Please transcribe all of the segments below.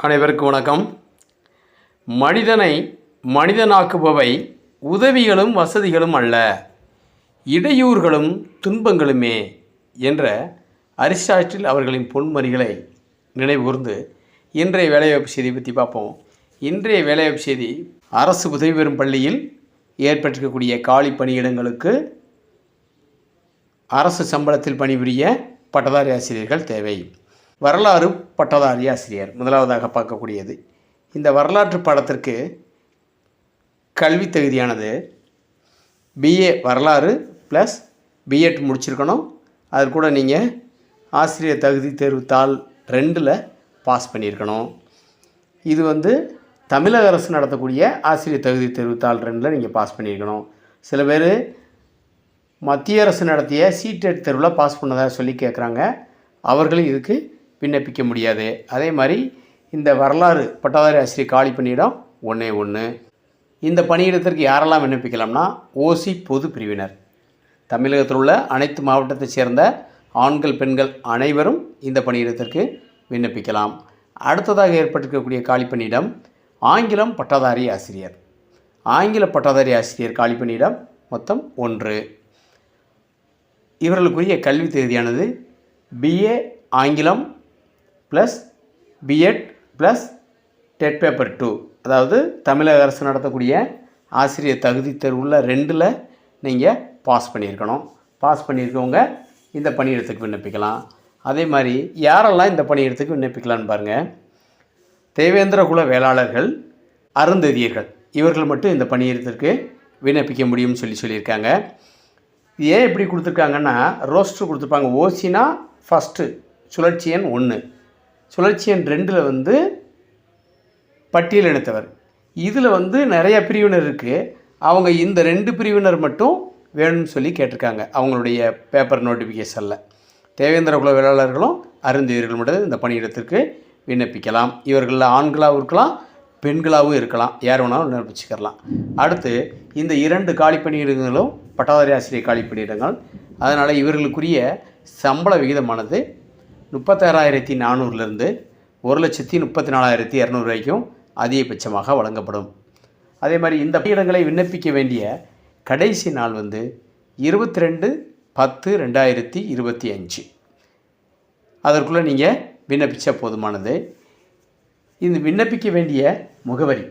அனைவருக்கும் வணக்கம். மனிதனை மனிதனாக்குபவை உதவிகளும் வசதிகளும் அல்ல, இடையூறுகளும் துன்பங்களுமே என்ற அரிஸ்டாட்டில் அவர்களின் பொன்மொழிகளை நினைவுகூர்ந்து இன்றைய வேலைவாய்ப்பு செய்தி பற்றி பார்ப்போம். இன்றைய வேலைவாய்ப்பு செய்தி, அரசு உதவி பெறும் பள்ளியில் ஏற்பட்டிருக்கக்கூடிய காலி பணியிடங்களுக்கு அரசு சம்பளத்தில் பணிபுரிய பட்டதாரி ஆசிரியர்கள் தேவை. வரலாறு பட்டதாரி ஆசிரியர் முதலாவதாக பார்க்கக்கூடியது. இந்த வரலாற்று பாடத்திற்கு கல்வி தகுதியானது பிஏ வரலாறு ப்ளஸ் பிஎட் முடிச்சிருக்கணும். அது கூட நீங்கள் ஆசிரியர் தகுதி தேர்வு தாள் 2 பாஸ் பண்ணியிருக்கணும். இது தமிழக அரசு நடத்தக்கூடிய ஆசிரியர் தகுதி தேர்வு தாள் 2 நீங்கள் பாஸ் பண்ணியிருக்கணும். சில பேர் மத்திய அரசு நடத்திய சீடெட் தேர்வில் பாஸ் பண்ணதாக சொல்லி கேட்குறாங்க. அவர்களும் இதுக்கு விண்ணப்பிக்க முடியாது. அதே மாதிரி இந்த வரலாறு பட்டதாரி ஆசிரியர் காலி பணியிடம் 1. இந்த பணியிடத்திற்கு யாரெல்லாம் விண்ணப்பிக்கலாம்னா, ஓசி பொது பிரிவினர், தமிழகத்தில் உள்ள அனைத்து மாவட்டத்தைச் சேர்ந்த ஆண்கள் பெண்கள் அனைவரும் இந்த பணியிடத்திற்கு விண்ணப்பிக்கலாம். அடுத்ததாக ஏற்பட்டிருக்கக்கூடிய காலி பணியிடம் ஆங்கிலம் பட்டதாரி ஆசிரியர். ஆங்கில பட்டதாரி ஆசிரியர் காலி பணியிடம் மொத்தம் 1. இவர்களுக்குரிய கல்வி தகுதியானது பிஏ ஆங்கிலம் plus BEd plus TET paper 2, அதாவது தமிழக அரசு நடத்தக்கூடிய ஆசிரியர் தகுதி தேர்வுள்ள 2 நீங்கள் பாஸ் பண்ணியிருக்கணும். பாஸ் பண்ணியிருக்கவங்க இந்த பணியிடத்துக்கு விண்ணப்பிக்கலாம். அதே மாதிரி யாரெல்லாம் இந்த பணியிடத்துக்கு விண்ணப்பிக்கலான்னு பாருங்கள். தேவேந்திர குல வேளாளர்கள், அருந்ததியர்கள், இவர்கள் மட்டும் இந்த பணியிடத்திற்கு விண்ணப்பிக்க முடியும்னு சொல்லியிருக்காங்க. ஏன் இப்படி கொடுத்துருக்காங்கன்னா, ரோஸ்டர் கொடுத்துருப்பாங்க. ஓசினா ஃபஸ்ட்டு சுழற்சி எண் 1, சுழற்சி எண் 2 பட்டியல் இனத்தவர். இதில் நிறைய பிரிவினர் இருக்குது. அவங்க இந்த 2 பிரிவினர் மட்டும் வேணும்னு சொல்லி கேட்டிருக்காங்க அவங்களுடைய பேப்பர் நோட்டிஃபிகேஷனில். தேவேந்திர குல வேளாளர்களும் அருந்ததியர்கள் மட்டும் இந்த பணியிடத்திற்கு விண்ணப்பிக்கலாம். இவர்களில் ஆண்களாகவும் இருக்கலாம், பெண்களாகவும் இருக்கலாம், யார் வேணாலும் விண்ணப்பிச்சுக்கலாம். அடுத்து இந்த 2 காலி பணியிடங்களும் பட்டதாரி ஆசிரியர் காலி பணியிடங்கள். அதனால் இவர்களுக்குரிய சம்பள விகிதமானது 36,400லேருந்து 1,34,200 வரைக்கும் அதிகபட்சமாக வழங்கப்படும். அதே மாதிரி இந்த பணியிடங்களை விண்ணப்பிக்க வேண்டிய கடைசி நாள் 22/10/2025. அதற்குள்ளே நீங்கள் விண்ணப்பிச்சா போதுமானது. இந்த விண்ணப்பிக்க வேண்டிய முகவரி,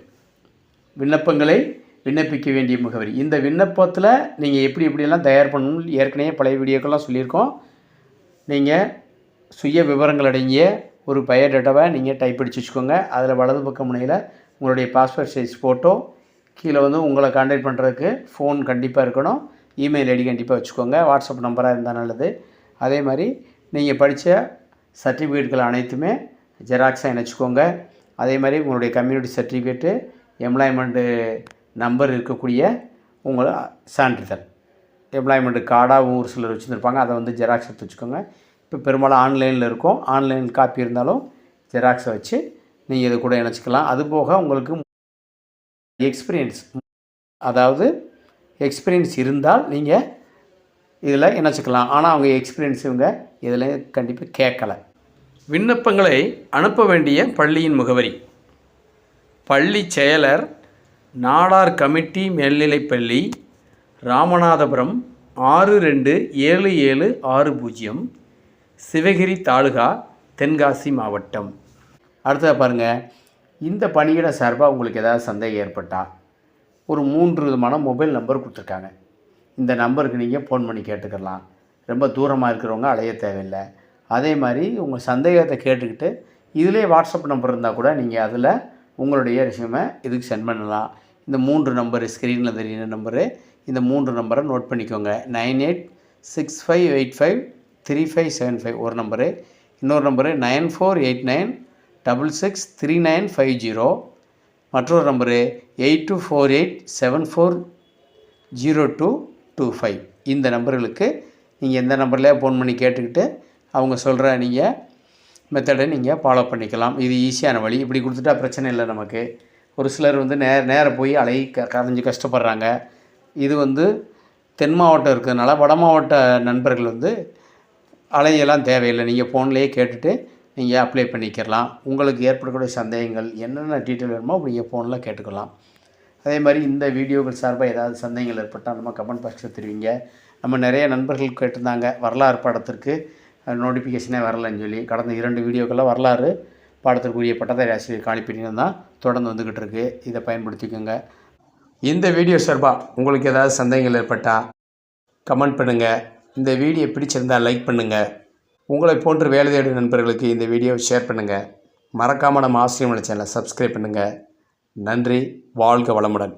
விண்ணப்பங்களை விண்ணப்பிக்க வேண்டிய முகவரி, இந்த விண்ணப்பத்தில் நீங்கள் எப்படியெல்லாம் தயார் பண்ணணும் ஏற்கனவே பழைய வீடியோக்கெல்லாம் சொல்லியிருக்கோம். நீங்கள் சுய விவரங்கள் அடங்கிய ஒரு பயோடேட்டாவை நீங்கள் டைப் அடித்து வச்சுக்கோங்க. அதில் வலது பக்க முனையில் உங்களுடைய பாஸ்போர்ட் சைஸ் ஃபோட்டோ, கீழே உங்களை கான்டாக்ட் பண்ணுறதுக்கு ஃபோன் கண்டிப்பாக இருக்கணும், இமெயில் ஐடி கண்டிப்பாக வச்சுக்கோங்க, வாட்ஸ்அப் நம்பராக இருந்தால் நல்லது. அதே மாதிரி நீங்கள் படித்த சர்டிஃபிகேட்கள் அனைத்துமே ஜெராக்ஸாக இணைச்சிக்கோங்க. அதே மாதிரி உங்களுடைய கம்யூனிட்டி சர்டிஃபிகேட்டு, எம்ப்ளாய்மெண்ட்டு நம்பர் இருக்கக்கூடிய உங்களை சான்றிதழ், எம்ப்ளாய்மெண்ட்டு கார்டாகவும் ஒரு சிலர் வச்சுருப்பாங்க, அதை ஜெராக்ஸ் எடுத்து வச்சுக்கோங்க. இப்போ பெரும்பாலும் ஆன்லைனில் இருக்கும், ஆன்லைன் காப்பி இருந்தாலும் ஜெராக்ஸை வச்சு நீங்கள் இது கூட இணைச்சிக்கலாம். அதுபோக உங்களுக்கு எக்ஸ்பீரியன்ஸ், அதாவது எக்ஸ்பீரியன்ஸ் இருந்தால் நீங்கள் இதில் இணைச்சிக்கலாம். ஆனால் அவங்க எக்ஸ்பீரியன்ஸ் இதில் கண்டிப்பாக கேட்கலை. விண்ணப்பங்களை அனுப்ப வேண்டிய பள்ளியின் முகவரி: பள்ளி செயலர், நாடார் கமிட்டி மேல்நிலைப்பள்ளி, ராமநாதபுரம் 627760, சிவகிரி தாலுகா, தென்காசி மாவட்டம். அடுத்ததாக பாருங்கள், இந்த பணியிட சார்பாக உங்களுக்கு ஏதாவது சந்தேகம் ஏற்பட்டால் ஒரு 3 விதமான மொபைல் நம்பர் கொடுத்துருக்காங்க. இந்த நம்பருக்கு நீங்கள் ஃபோன் பண்ணி கேட்டுக்கலாம். ரொம்ப தூரமாக இருக்கிறவங்க அலைய தேவையில்லை. அதே மாதிரி உங்கள் சந்தேகத்தை கேட்டுக்கிட்டு இதிலே வாட்ஸ்அப் நம்பர் இருந்தால் கூட நீங்கள் அதில் உங்களுடைய ரெஸ்யூமை இதுக்கு சென்ட் பண்ணலாம். இந்த 3 நம்பரு ஸ்க்ரீனில் தெரியுற நம்பரு, இந்த 3 நம்பரை நோட் பண்ணிக்கோங்க. 9865853575 ஒரு நம்பரு, இன்னொரு நம்பரு 9489663950, மற்றொரு நம்பரு 8248740225. இந்த நம்பர்களுக்கு நீங்கள் எந்த நம்பர்லேயே ஃபோன் பண்ணி கேட்டுக்கிட்டு அவங்க சொல்கிற நீங்கள் மெத்தடை நீங்கள் ஃபாலோ பண்ணிக்கலாம். இது ஈஸியான வழி. இப்படி கொடுத்துட்டா பிரச்சனை இல்லை நமக்கு. ஒரு சிலர் நேராக போய் கரைஞ்சி கஷ்டப்படுறாங்க. இது தென் மாவட்டம் இருக்கிறதுனால வட மாவட்ட நண்பர்கள் அலையெல்லாம் தேவையில்லை. நீங்கள் ஃபோன்லேயே கேட்டுட்டு நீங்கள் அப்ளை பண்ணிக்கிறலாம். உங்களுக்கு ஏற்படக்கூடிய சந்தேகங்கள் என்னென்ன டீட்டெயில் வேணுமோ நீங்கள் ஃபோனில் கேட்டுக்கலாம். அதே மாதிரி இந்த வீடியோக்கள் சார்பாக ஏதாவது சந்தேகங்கள் ஏற்பட்டால் நம்ம கமெண்ட் பாக்ஸில் தெரிவிங்க. நம்ம நிறைய நண்பர்கள் கேட்டிருந்தாங்க வரலாறு பாடத்திற்கு நோட்டிஃபிகேஷனே வரலைன்னு சொல்லி. கடந்த 2 வீடியோக்களில் வரலாறு பாடத்திற்குரிய பட்டதாரி ஆசிரியர் காலிப்பீரியன் தான் தொடர்ந்து வந்துக்கிட்டு இருக்குது. இதை பயன்படுத்திக்கோங்க. இந்த வீடியோ சார்பாக உங்களுக்கு ஏதாவது சந்தேகங்கள் ஏற்பட்டால் கமெண்ட் பண்ணுங்கள். இந்த வீடியோ பிடிச்சிருந்தால் லைக் பண்ணுங்கள். உங்களை போன்ற வேலை தேடும் நண்பர்களுக்கு இந்த வீடியோவை ஷேர் பண்ணுங்கள். மறக்காமல் நம்ம ஆசிரியர் சேனலை சப்ஸ்கிரைப் பண்ணுங்கள். நன்றி. வாழ்க வளமுடன்.